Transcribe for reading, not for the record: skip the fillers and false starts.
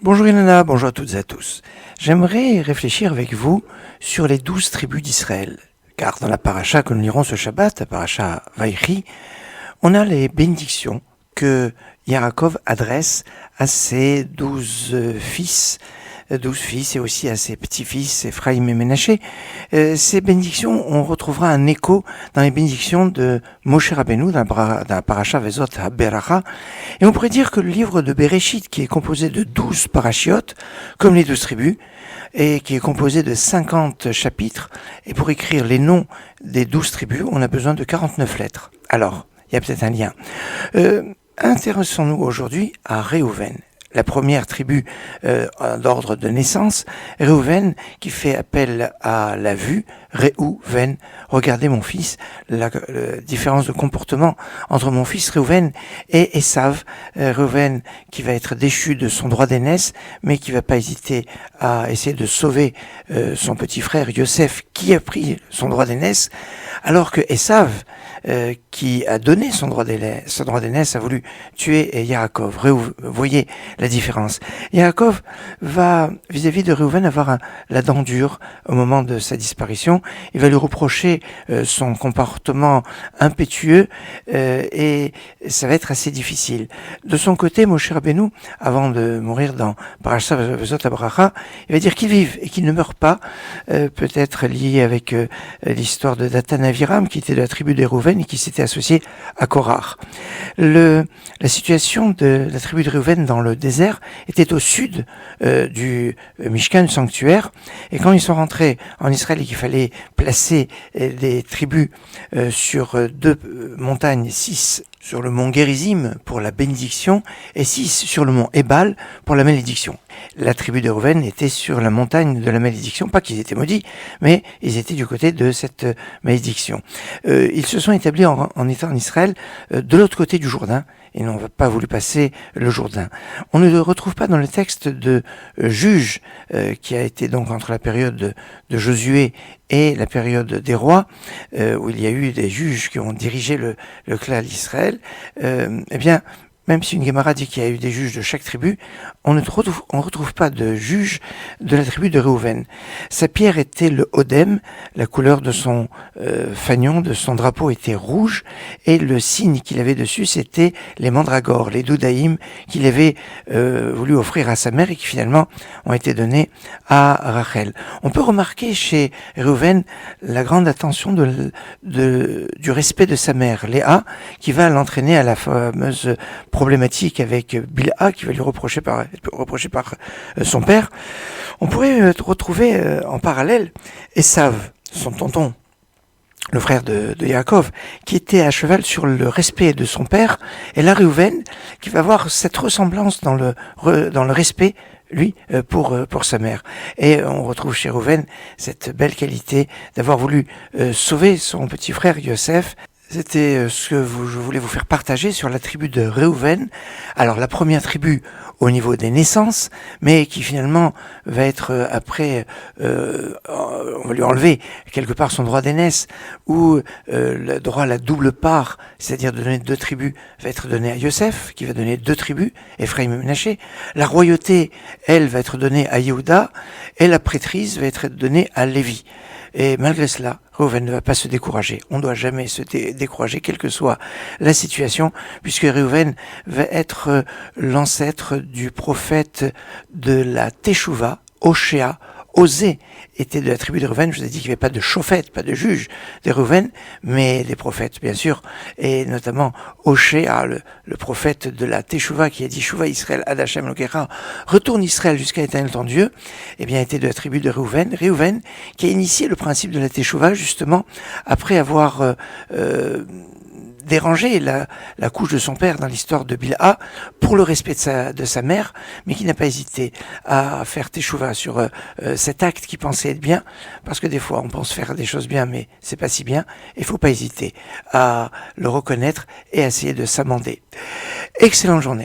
Bonjour Ilana, bonjour à toutes et à tous. J'aimerais réfléchir avec vous sur les 12 tribus d'Israël. Car dans la paracha que nous lirons ce Shabbat, la paracha Vaïchi, on a les bénédictions que Yaakov adresse à ses 12 fils et aussi à ses petits-fils Ephraïm et Ménaché. Ces bénédictions, on retrouvera un écho dans les bénédictions de Moshe Rabbeinu, dans la paracha Vezot HaBeracha. Et on pourrait dire que le livre de Bereshit, qui est composé de 12 parachiotes, comme les 12 tribus, et qui est composé de 50 chapitres, et pour écrire les noms des 12 tribus, on a besoin de 49 lettres. Alors, il y a peut-être un lien. Intéressons-nous aujourd'hui à Réhouven, la première tribu d'ordre de naissance, Réhouven, qui fait appel à la vue, Réhouven, regardez mon fils, la différence de comportement entre mon fils Réhouven et Esav, Réhouven qui va être déchu de son droit d'aînesse, mais qui va pas hésiter à essayer de sauver son petit frère Yosef, qui a pris son droit d'aînesse, alors que Esav, qui a donné son droit d'aînesse, a voulu tuer Yaakov. Vous voyez la différence. Yaakov va, vis-à-vis de Réhouven, avoir la dent dure au moment de sa disparition. Il va lui reprocher son comportement impétueux et ça va être assez difficile. De son côté, Moshe Rabbeinu, avant de mourir dans Parashat Vezot HaBeracha, il va dire qu'il vive et qu'il ne meurt pas, peut-être lié avec l'histoire de Dathan Aviram, qui était de la tribu des Réhouven et qui s'était associé à Korach. La situation de la tribu de Réhouven dans le désert était au sud du Mishkan, sanctuaire, et quand ils sont rentrés en Israël et qu'il fallait placer des tribus sur deux montagnes, 6 sur le mont Gerizim pour la bénédiction et 6 sur le mont Ebal pour la malédiction. La tribu de Réhouven était sur la montagne de la malédiction, pas qu'ils étaient maudits, mais ils étaient du côté de cette malédiction. Ils se sont établis en étant en Israël de l'autre côté du Jourdain, et n'ont pas voulu passer le Jourdain. On ne le retrouve pas dans le texte de Juge, qui a été donc entre la période de Josué et la période des rois, où il y a eu des juges qui ont dirigé le clan d'Israël. Eh bien, même si une Gemara dit qu'il y a eu des juges de chaque tribu, on ne retrouve pas de juge de la tribu de Réhouven. Sa pierre était le Odem, la couleur de son fanion, de son drapeau était rouge, et le signe qu'il avait dessus, c'était les mandragores, les doudaïm qu'il avait voulu offrir à sa mère et qui finalement ont été donnés à Rachel. On peut remarquer chez Réhouven la grande attention du respect de sa mère, Léa, qui va l'entraîner à la fameuse problématique avec Bilha, qui va lui reprocher par son père. On pourrait retrouver en parallèle Esav, son tonton, le frère de Yaakov, qui était à cheval sur le respect de son père, et là Réhouven, qui va avoir cette ressemblance dans le respect, lui, pour sa mère. Et on retrouve chez Réhouven cette belle qualité d'avoir voulu sauver son petit frère Yosef. C'était ce que je voulais vous faire partager sur la tribu de Réhouven. Alors la première tribu au niveau des naissances, mais qui finalement va être après, on va lui enlever quelque part son droit d'aînesse, ou le droit à la double part, c'est-à-dire de donner 2 tribus, va être donné à Yosef, qui va donner 2 tribus, Ephraïm et Ménaché. La royauté, elle, va être donnée à Yehuda, et la prêtrise va être donnée à Lévi. Et malgré cela, Réhouven ne va pas se décourager. On ne doit jamais se décourager, quelle que soit la situation, puisque Réhouven va être l'ancêtre du prophète de la Teshuvah, Oshéa. Osée était de la tribu de Réhouven. Je vous ai dit qu'il n'y avait pas de chauffette, pas de juge des Réhouven, mais des prophètes, bien sûr, et notamment Oshéa, le prophète de la Teshuvah, qui a dit Shuvah Israël ad Hashem Elokecha, retourne Israël jusqu'à l'éternel ton Dieu, eh bien, était de la tribu de Réhouven. Réhouven, qui a initié le principe de la Teshuvah, justement, après avoir déranger la couche de son père dans l'histoire de Bilha pour le respect de sa mère, mais qui n'a pas hésité à faire teshuva sur cet acte qui pensait être bien, parce que des fois on pense faire des choses bien, mais c'est pas si bien, et il faut pas hésiter à le reconnaître et à essayer de s'amender. Excellente journée.